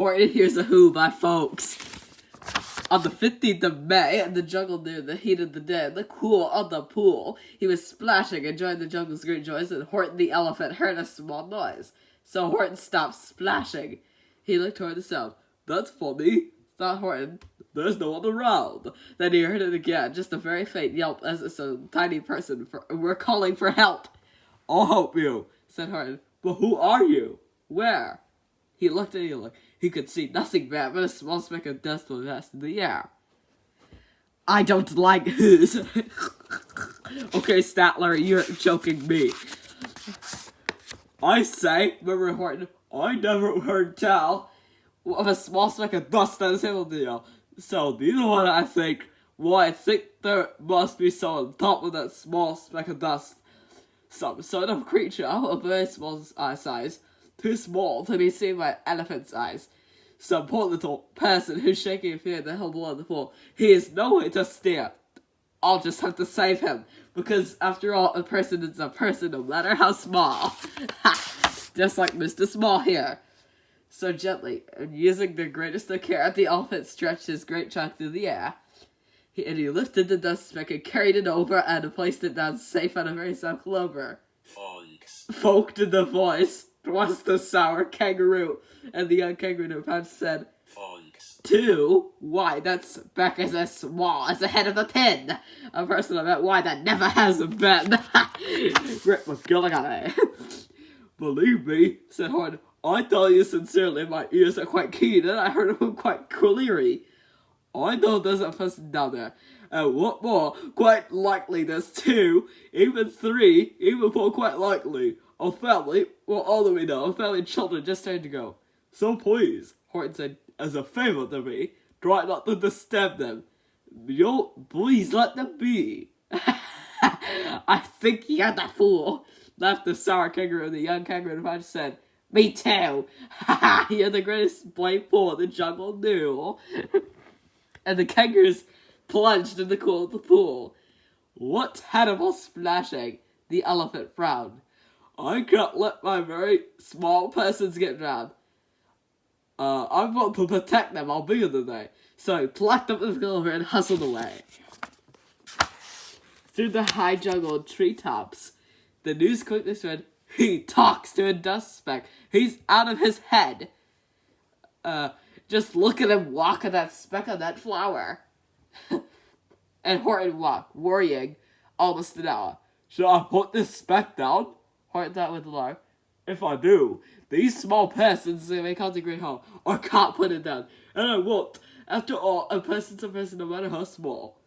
Horton Hears a Who by folks. On the 15th of May, in the jungle near the heat of the day, in the cool of the pool, he was splashing, enjoying the jungle's great joys, and Horton the elephant heard a small noise. So Horton stopped splashing. He looked toward the sound. "That's funny," thought Horton. "There's no one around." Then he heard it again, just a very faint yelp as if some tiny person were calling for help. "I'll help you," said Horton. "But who are you? Where?" He looked and he looked. He could see nothing but a small speck of dust was vast in the air. "I don't like who's." "Okay, Statler, you're joking me." "I say," murmured Horton, "I never heard tell of a small speck of dust on his hill. So, do you know what I think? Well, I think there must be someone on top of that small speck of dust. Some sort of creature of very small size, too small to be seen by elephant's eyes. Some poor little person who's shaking in fear in the hill below the pool. He is nowhere to steer. I'll just have to save him, because after all, a person is a person, no matter how small." Just like Mr. Small here. So gently, and using the greatest of care, the elephant stretched his great trunk through the air. He lifted the dust speck and carried it over and placed it down safe on a very soft clover. Folk did the voice, thrust the sour kangaroo, and the young kangaroo pouch said, "Two? Why, that speck is as small as the head of a pin. A person I met, why, that never has been." Rip McGillicuddy. "Believe me," said Horton, "I tell you sincerely, my ears are quite keen, and I heard them quite clearly. I know there's a person down there, and what more, quite likely there's two, even three, even four, quite likely. A family, well, all that we know, a family of children just starting to go. So please," Horton said, "as a favor to me, try not to disturb them. Please let them be." "I think you're the fool," laughed the sour kangaroo. The young kangaroo pouch said, "Me too. You're the greatest blame fool the jungle knew." And the kangaroos plunged in the cool of the pool. "What terrible splashing!" The elephant frowned. "I can't let my very small persons get drowned. I want to protect them, I'm bigger than they." So he plucked up the clover and hustled away. Through the high jungle and treetops, the news quickly spread, "He talks to a dust speck. He's out of his head. Just look at him walk on that speck on that flower." And Horton walked, worrying, almost an hour. "Should I put this speck down?" Horton thought with alarm. "If I do, these small persons may cause a great harm. I can't put it down, and I won't. After all, a person's a person no matter how small."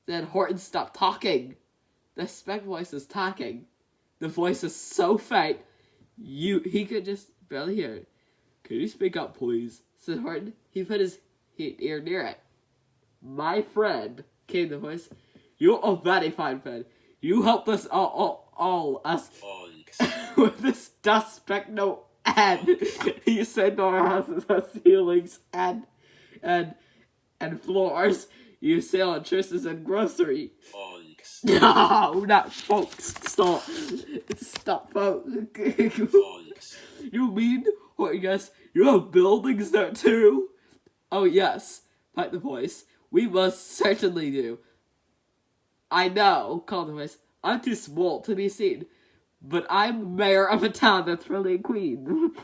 Then Horton stopped talking. The speck voice was talking. The voice is so faint, he could just barely hear it. "Can you speak up, please?" said Horton. He put his ear near it. "My friend," came the voice, "you're a very fine friend. You helped us all us with this dust speck, no end. You saved our houses, our ceilings, and floors. You sell on churches and grocery." No, not folks. Stop, folks. "You mean, or yes, you have buildings there too?" "Oh yes," piped the voice. "We most certainly do." "I know," called the voice. "I'm too small to be seen, but I'm mayor of a town that's really a queen.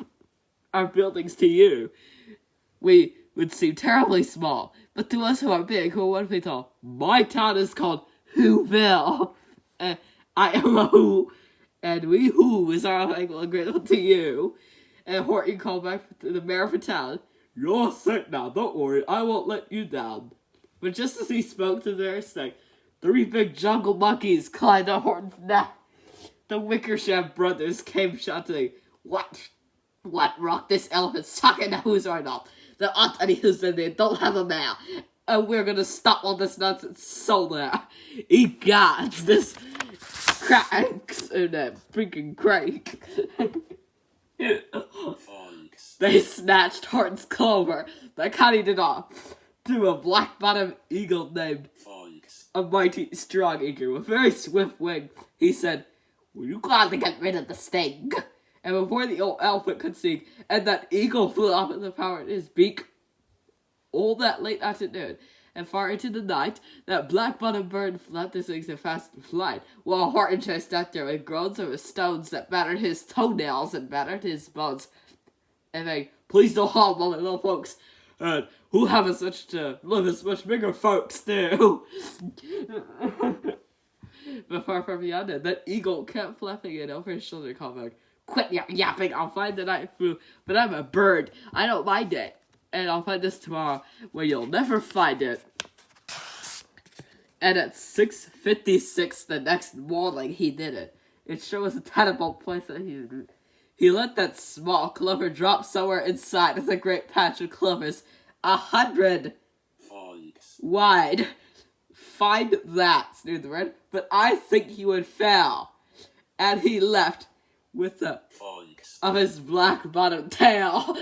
Our buildings to you, we would seem terribly small, but to us who are big, who are 1 feet tall, my town is called Whoville. I am a Who, and we Who is our thankful and grateful to you." And Horton called back to the mayor of the town, "You're sick now, don't worry, I won't let you down." But just as he spoke to their stick, 3 big jungle monkeys climbed on Horton's neck. The Wickersham brothers came shouting, What rock this elephant's talking to who's right now? There aren't any who's in there, don't have a mayor. And we're gonna stop all this nonsense so there. Egods, this cracks in that freaking crank." They snatched Horton's clover, that carried it off, to a black-bottomed eagle named a mighty strong eagle with very swift wing. He said, "Were you glad to get rid of the sting?" And before the old elephant could sing, and that eagle flew off with the power in his beak, all that late afternoon, and far into the night, that black-bottomed bird flapped his wings in fast flight, while Horton chased after with groans over stones that battered his toenails and battered his bones. And they, please don't harm all the little folks, and who have as much to live as much bigger folks do. But far from beyond it, that eagle kept flapping it over his shoulder, calling, quit yapping, I'll find the night through, but I'm a bird, I don't mind it. And I'll find this tomorrow, where you'll never find it. And at 6:56 the next morning, he did it. It sure was a terrible place that he let that small clover drop somewhere inside of the great patch of clovers, 100 wide. Find that, sneered the bird, but I think he would fail. And he left with the of his black-bottomed tail.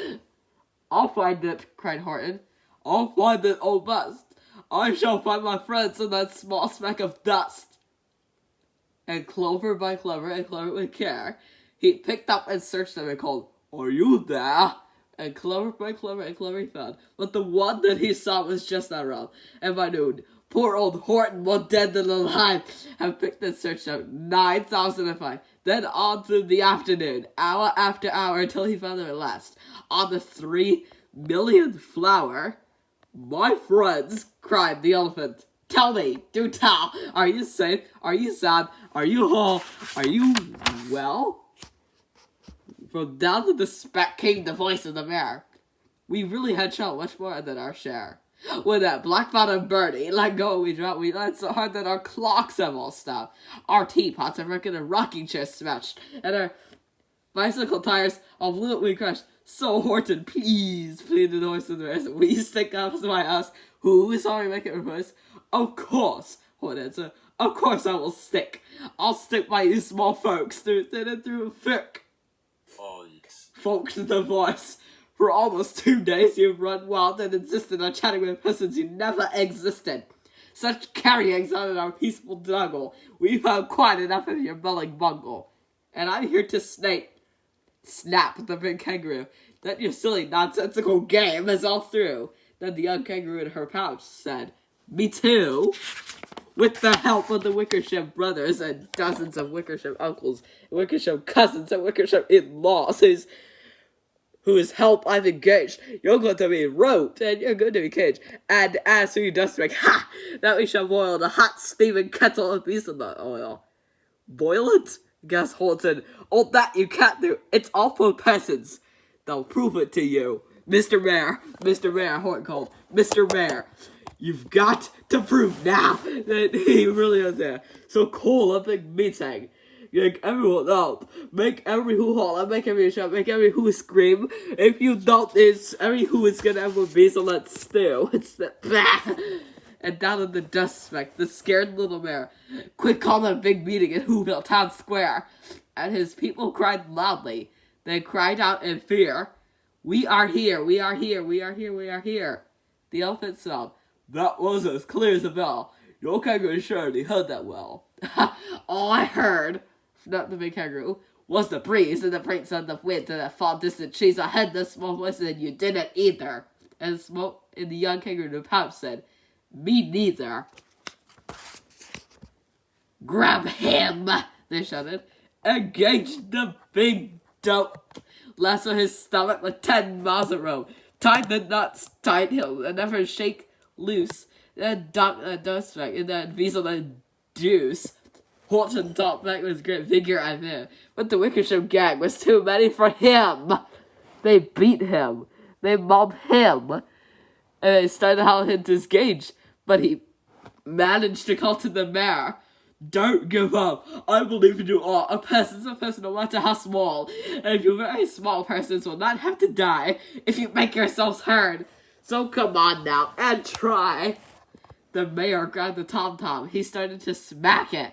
I'll find it, cried Horton. I'll find it, oh must. I shall find my friends in that small speck of dust. And clover by clover, and clover with care, he picked up and searched them and called, are you there? And clover by clover and clover he found, but the one that he saw was just not around. And by noon, poor old Horton, more dead than alive, had picked and searched out 9,005. Then on through the afternoon, hour after hour, until he found them at last. On the 3 millionth flower, my friends, cried the elephant. Tell me, do tell, are you safe? Are you sad? Are you whole? Are you well? From down to the speck came the voice of the mayor. We really had shot much more than our share. When that black-bottomed birdie let go, we landed so hard that our clocks have all stopped. Our teapots have broken and rocking chairs smashed, and our bicycle tires all blew up, we crushed. So Horton, please, pleaded the voice of the rest. Will you stick up to my house? Who is sorry make it reverse? Of course, Horton answered. Of course I will stick. I'll stick by you small folks through thin and through thick. Folks, the voice. For almost 2 days you've run wild and insisted on chatting with persons who never existed. Such carryings on in our peaceful jungle. We've had quite enough of your mulling bungle. And I'm here to snap the big kangaroo, that your silly nonsensical game is all through. Then the young kangaroo in her pouch said, me too. With the help of the Wickersham brothers and dozens of Wickersham uncles, Wickersham cousins, and Wickersham in-laws, whose help I've engaged, you're going to be roped, and you're going to be caged. And as for you dustbag, ha! That we shall boil in a hot steaming kettle of beesnut oil. Boil it? Gasped Horton. Oh, that you can't do. It's all for persons. They'll prove it to you. Mr. Mayor, Horton called. Mr. Mayor, you've got to prove now that he really is there. So call a big meeting. Make everyone up. Make every who holler. Make every shout. Make every who scream. If you don't, it's every who is gonna have a bezel that stew. It's the bah. And down in the dust speck, the scared little mayor quick called a big meeting in Whoville Town Square, and his people cried loudly. They cried out in fear, we are here, we are here, we are here, we are here. The elephant sobbed, that was as clear as a bell. Your kangaroo surely heard that well. All I heard, snapped the big kangaroo, was the breeze and the prints of the wind and the far distant trees. I heard the small voice and you didn't either. And Smoke in the young kangaroo pouch said, me neither. Grab him, they shouted. Engage the big dope. Lasso his stomach with 10 miles of rope. Tie the nuts tight, he'll never shake loose. Then dump the dust back and then weasel the deuce. Horton talked back with great vigor and vim, but the Wickersham gang was too many for him. They beat him. They mobbed him. And they started how to disengage. But he managed to call to the mayor. Don't give up. I believe in you all. A person's a person, no matter how small. And you very small persons will not have to die if you make yourselves heard. So come on now and try. The mayor grabbed the tom-tom. He started to smack it.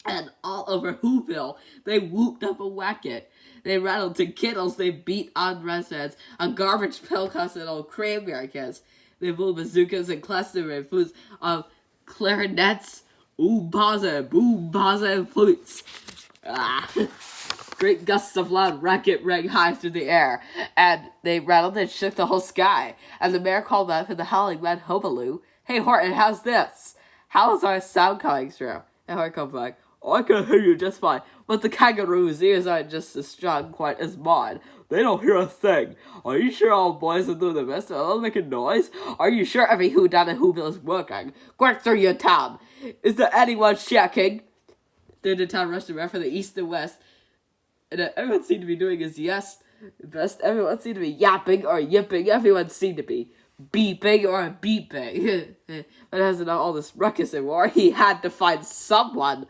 And all over Whoville, they whooped up and whacked it. They rattled to kittles. They beat on residents. A garbage pill cost and old cranberry cans. They blew bazookas and cluster and flutes of clarinets, boom, and flutes. Great gusts of loud racket rang high through the air, and they rattled and shook the whole sky. And the mayor called out from the howling mad Hobaloo, "Hey Horton, how's this? How's our sound coming through?" And Horton comes back, "I can hear you just fine, but the kangaroo's ears aren't just as strong quite as mine. They don't hear a thing. Are you sure all boys are doing the best? Are they making noise? Are you sure every Who down in Whoville is working? Quick through your town! Is there anyone checking?" Then the town rushed around from the east and west, and everyone seemed to be doing his yes best. Everyone seemed to be yapping or yipping. Everyone seemed to be beeping or beeping. But as in all this ruckus and war, he had to find someone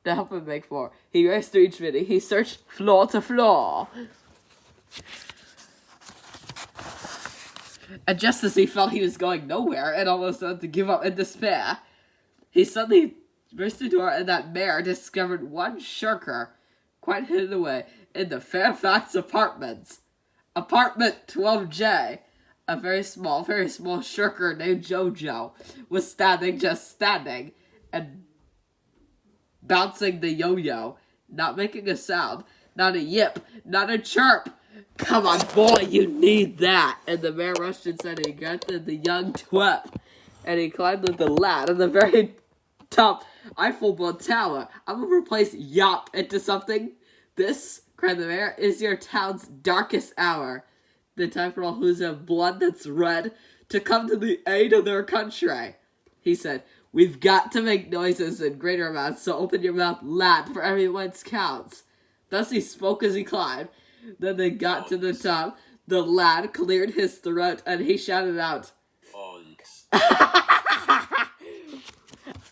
to help him make more. He raced through each meeting. He searched floor to floor. And just as he felt he was going nowhere and almost had to give up in despair, he suddenly burst the door, and that mayor discovered one shirker quite hidden away in the Fairfax apartments. Apartment 12J. A very small shirker named Jojo was just standing, and bouncing the yo-yo, not making a sound, not a yip, not a chirp. "Come on, boy, you need that!" And the mayor rushed inside and he grabbed the young twip, and he climbed up the ladder at the very top Eiffel Tower. "I'm gonna replace yop into something. This," cried the mayor, "is your town's darkest hour. The time for all who's have blood that's red to come to the aid of their country." He said, "We've got to make noises in greater amounts, so open your mouth, lad, for everyone's counts." Thus he spoke as he climbed. Then they got to the top. The lad cleared his throat, and he shouted out, "Folks."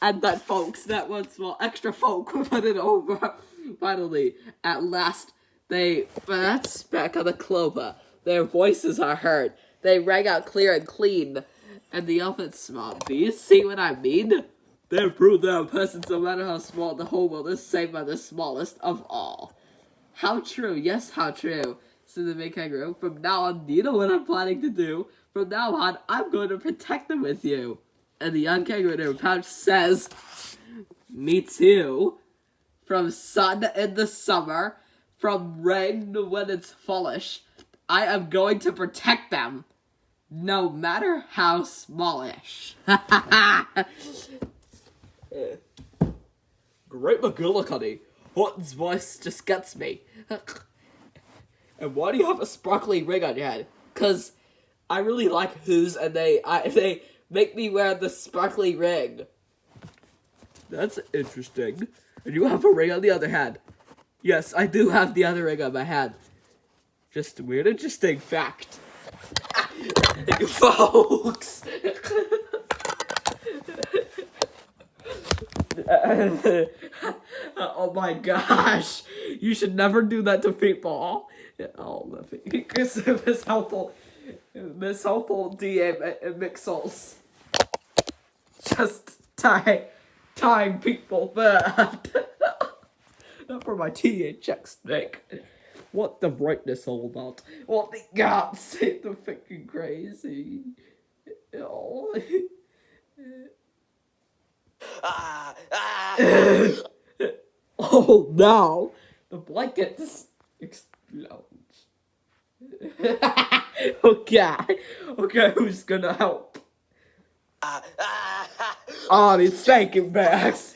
And that folks, that one small extra folk, put it over. Finally, at last, that's back on the clover. Their voices are heard. They rang out clear and clean. And the elephant smiled. "Do you see what I mean? They prove their persons, no matter how small the whole world is, saved by the smallest of all." "How true, yes, how true," said the big kangaroo. "From now on, you know what I'm planning to do? From now on, I'm going to protect them with you." And the young kangaroo in her pouch says, "Me too. From sun in the summer, from rain when it's fallish, I am going to protect them, no matter how smallish." Great McGillicuddy. Horton's voice just gets me. "And why do you have a sparkly ring on your head?" "'Cause I really like Who's, and they make me wear the sparkly ring." "That's interesting. And you have a ring on the other hand." "Yes, I do have the other ring on my hand. Just a weird, interesting fact." Folks! Oh my gosh! You should never do that to people. Oh, Miss Helpful DA Mixels. Just tying people bad. Not for my TA checks, Nick. What the brightness all about? What the gods say the freaking crazy. Oh. Oh no! The blanket just explodes. Okay, who's gonna help? I need thinking bags.